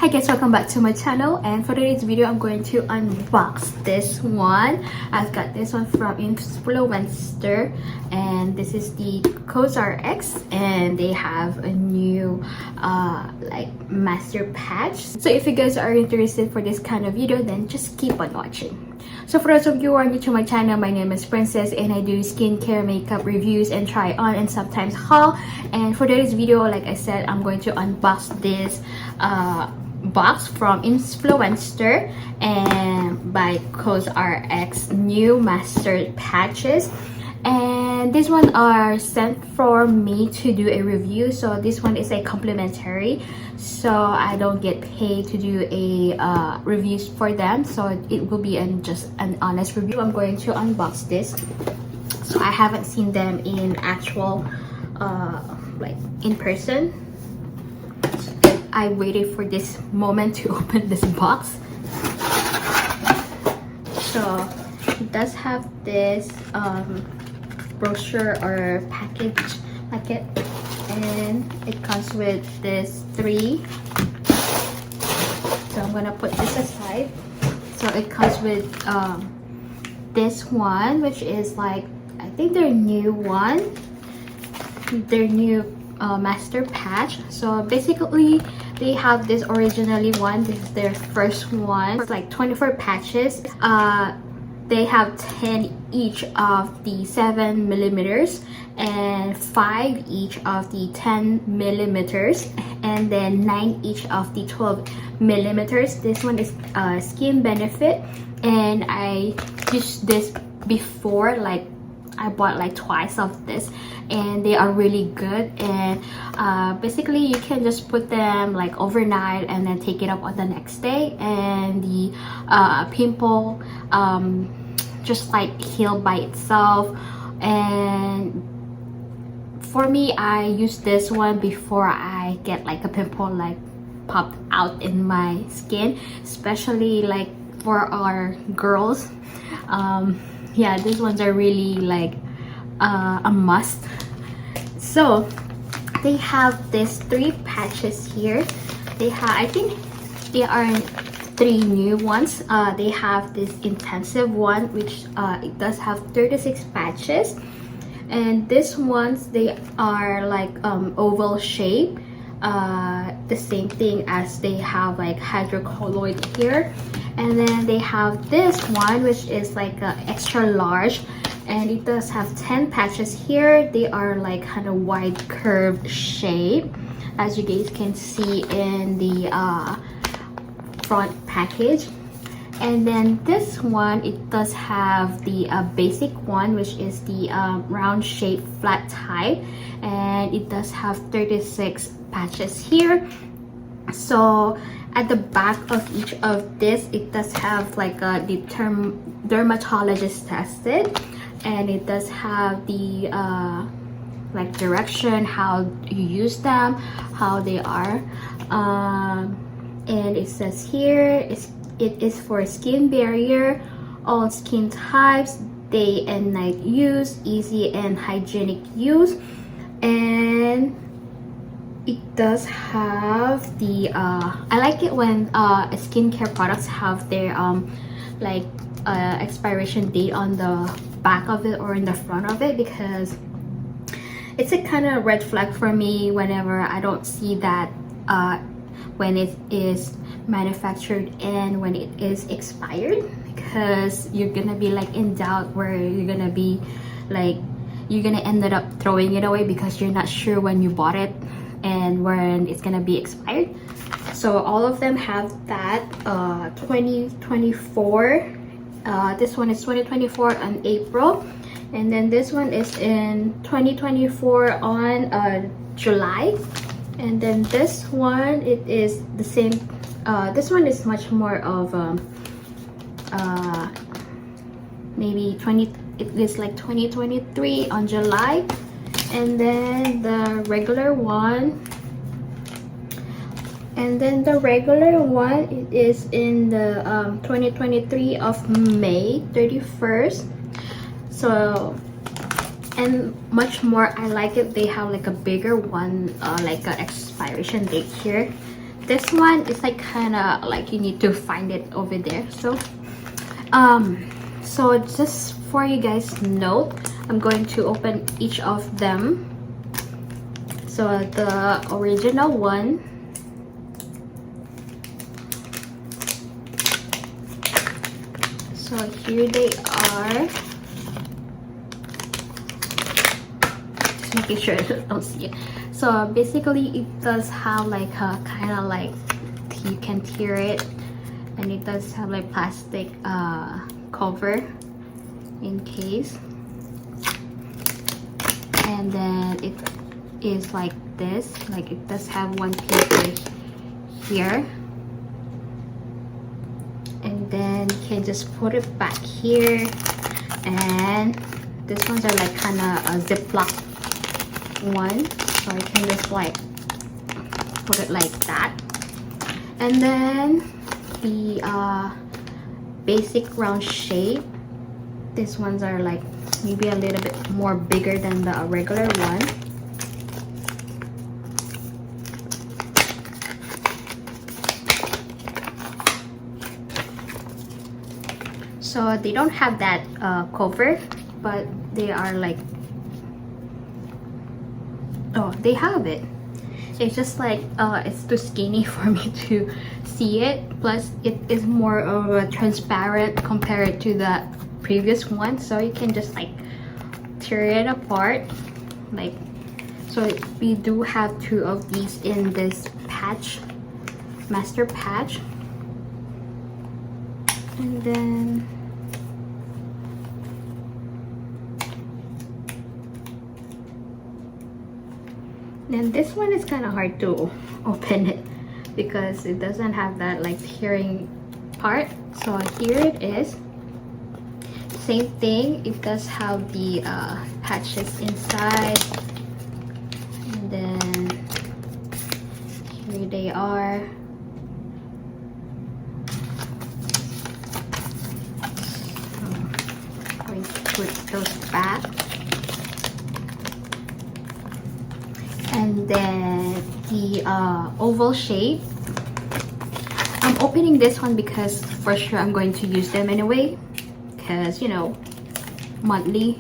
Hi guys, welcome back to my channel, and for today's video I'm going to unbox this one. I've got this one from Influenster, and this is the Cosrx, and they have a new like master patch. So if you guys are interested for this kind of video, then just keep on watching. So for those of you who are new to my channel, my name is Princess and I do skincare, makeup reviews, and try on and sometimes haul. And for today's video, like I said, I'm going to unbox this box from Influencer and by Cosrx new master patches. And this one are sent for me to do a review, so this one is a complimentary, so I don't get paid to do a reviews for them, so it will be just an honest review. I'm going to unbox this. So I haven't seen them in actual like in person. I waited for this moment to open this box. So it does have this brochure or packet, and it comes with this 3. So I'm gonna put this aside. So it comes with this one, which is like, I think their new one, their new master patch. So basically they have this originally one, this is their first one. It's like 24 patches. They have 10 each of the 7mm and 5 each of the 10mm, and then 9 each of the 12mm. This one is Skin Benefit, and I used this before, like I bought like twice of this, and they are really good. And basically you can just put them like overnight and then take it up on the next day, and the pimple just like heal by itself. And for me, I use this one before I get like a pimple like popped out in my skin, especially like for our girls. Yeah, these ones are really like a must. So they have these 3 patches here. They have, I think they are 3 new ones. They have this intensive one, which it does have 36 patches, and these ones, they are like oval shape, the same thing as they have like Hydrocolloid here. And then they have this one, which is like extra large, and it does have 10 patches here. They are like kind of wide curved shape, as you guys can see in the front package. And then this one, it does have the basic one, which is the round shape flat type, and it does have 36 patches here. So at the back of each of this, it does have like the dermatologist tested, and it does have the like direction, how you use them, how they are. And it says here it is for skin barrier, all skin types, day and night use, easy and hygienic use. And it does have the I like it when skincare products have their like expiration date on the back of it or in the front of it, because it's a kind of red flag for me whenever I don't see that when it is manufactured and when it is expired, because you're gonna be like in doubt where you're gonna be like, you're gonna end up throwing it away because you're not sure when you bought it and when it's gonna be expired. So all of them have that 2024. This one is 2024 on April, and then this one is in 2024 on July. And then this one, it is the same. This one is much more of maybe 20. It is like 2023 on July. And then the regular one. And then the regular one, it is in the 2023 of May 31st. So, and much more, I like it. They have like a bigger one, like an expiration date here. this one is like kind of like you need to find it over there. So so just for you guys note, I'm going to open each of them. So the original one, so here they are. Just making sure I don't see it. So basically it does have like a kind of like, you can tear it, and it does have like plastic cover in case, and then it is like this, like it does have one piece here, and then you can just put it back here, and these ones are like kind of a ziploc one, so you can just like put it like that. And then the basic round shape, these ones are like maybe a little bit more bigger than the regular one. So they don't have that cover, but they are like, oh, they have it. It's just like it's too skinny for me to see it. Plus it is more of a transparent compared to the previous one, so you can just like tear it apart like so. We do have two of these in this patch, master patch, and then this one is kind of hard to open it because it doesn't have that like tearing part. So here it is. Same thing, it does have the patches inside, and then here they are. So I'm going to put those back. And then the oval shape, I'm opening this one because for sure I'm going to use them anyway, because you know, monthly.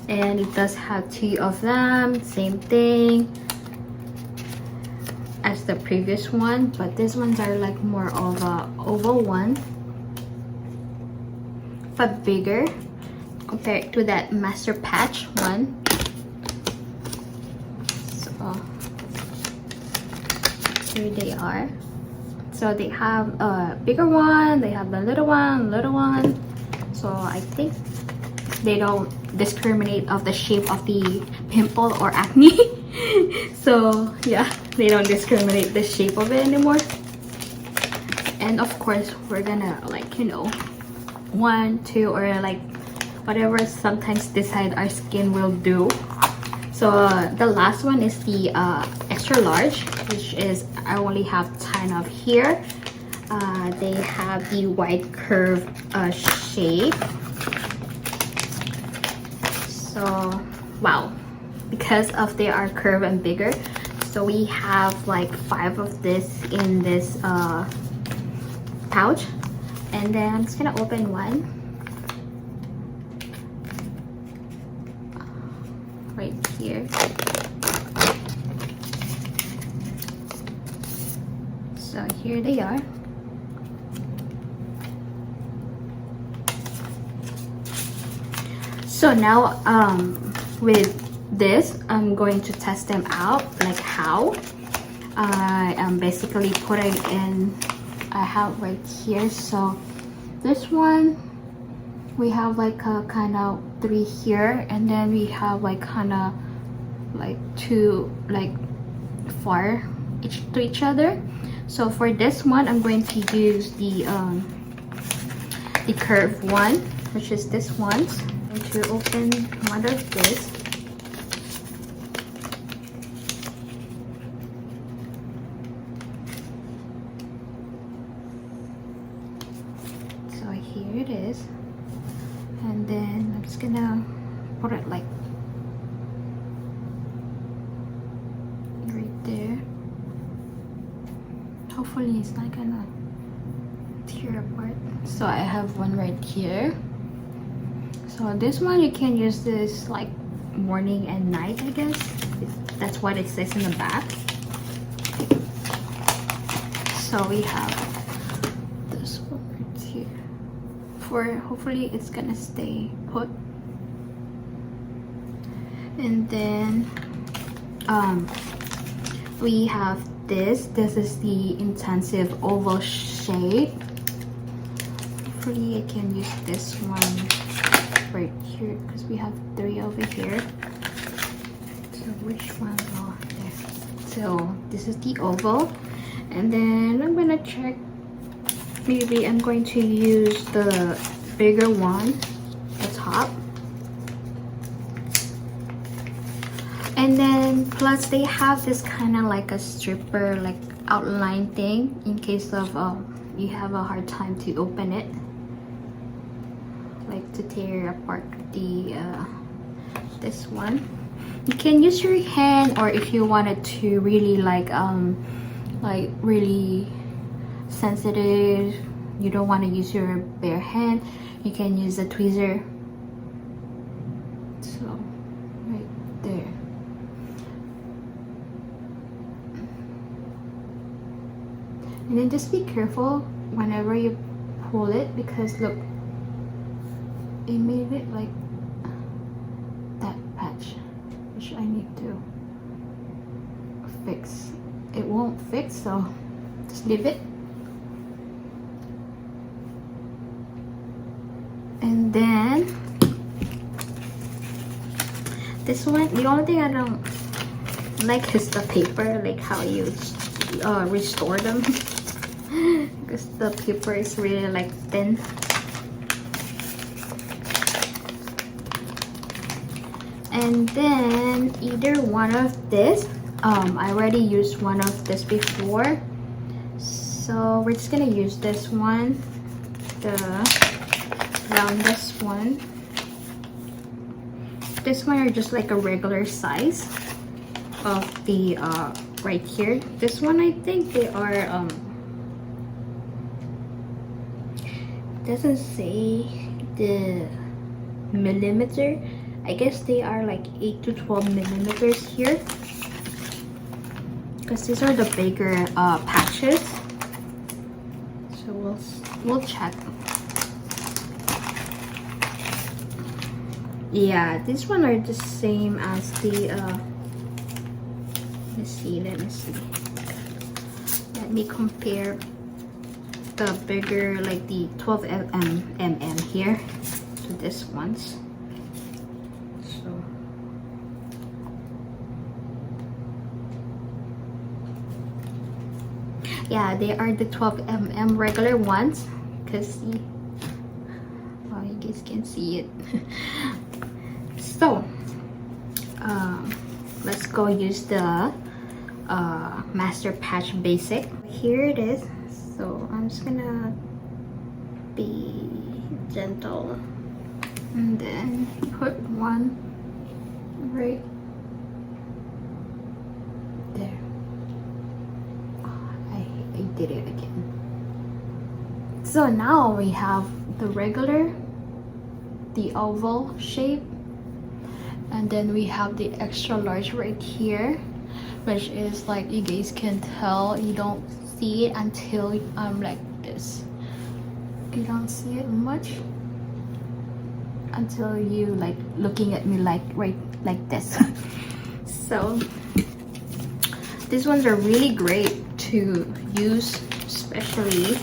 And it does have two of them, same thing as the previous one, but these ones are like more of a oval one, but bigger compared to that master patch one. So here they are. So they have a bigger one, they have the little one. So I think they don't discriminate of the shape of the pimple or acne. So yeah, they don't discriminate the shape of it anymore. And of course we're gonna like, you know, 1, 2, or like whatever sometimes decide our skin will do. So the last one is the extra large, which is I only have 10 of here. They have the wide curve shape. So wow, because of they are curved and bigger, so we have like 5 of this in this pouch. And then I'm just gonna open one right here. So here they are. So now with this I'm going to test them out, like how I am basically putting in, I have right here. So this one we have like a kind of 3 here, and then we have like kind of like 2 like far to each other. So for this one I'm going to use the curved one, which is this one. I'm going to open one of this. So here it is, and then I'm just gonna put it like Hopefully it's not gonna tear apart. So I have one right here. So this one you can use this like morning and night, I guess. That's what it says in the back. So we have this one right here. For hopefully it's gonna stay put. And then we have this. This is the intensive oval shape. Hopefully I can use this one right here because we have 3 over here. So which one? Oh, there. So this is the oval, and then I'm gonna check. Maybe I'm going to use the bigger one, the top. And then plus they have this kind of like a stripper like outline thing in case of you have a hard time to open it, like to tear apart the this one. You can use your hand, or if you wanted to really like really sensitive, you don't want to use your bare hand, you can use a tweezer. So right there. And then just be careful whenever you pull it, because look, it made it like that patch, which I need to fix. It won't fix, so just leave it. And then this one, the only thing I don't like is the paper, like how you restore them. Because the paper is really like thin. And then either one of this, I already used one of this before, so we're just gonna use this one, the roundest one. This one are just like a regular size of the right here. This one I think they are doesn't say the millimeter. I guess they are like 8 to 12 millimeters here, because these are the bigger patches. So we'll check. Yeah, these one are the same as the let me see. Let me compare the bigger, like the 12 mm here to this ones. So yeah, they are the 12 mm regular ones, because you guys can see it. So let's go use the Master Patch Basic. Here it is. So I'm just gonna be gentle and then put one right there. I did it again. So now we have the regular, the oval shape, and then we have the extra large right here, which is like, you guys can tell, you don't see it until I'm like this. You don't see it much until you like looking at me like right like this. So these ones are really great to use, especially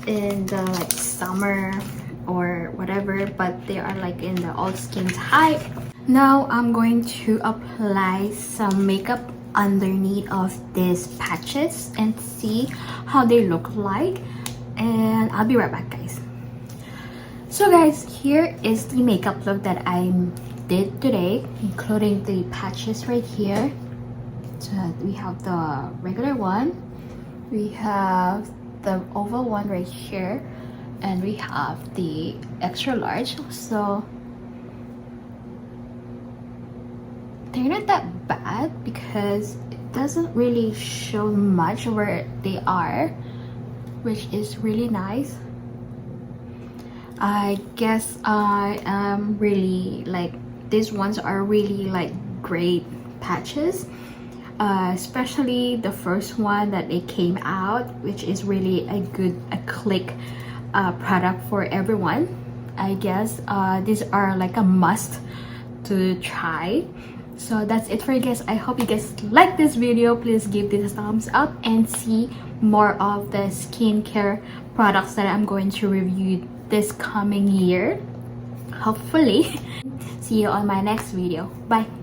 in the like summer or whatever, but they are like in the all skin type. Now I'm going to apply some makeup underneath of these patches and see how they look like, and I'll be right back, guys. So guys, here is the makeup look that I did today, including the patches right here. So we have the regular one, we have the oval one right here, and we have the extra large. So they're not that bad because doesn't really show much where they are, which is really nice. I guess I am really like, these ones are really like great patches, especially the first one that they came out, which is really a click product for everyone. I guess these are like a must to try. So that's it for you guys. I hope you guys like this video. Please give this a thumbs up and see more of the skincare products that I'm going to review this coming year, hopefully. See you on my next video. Bye.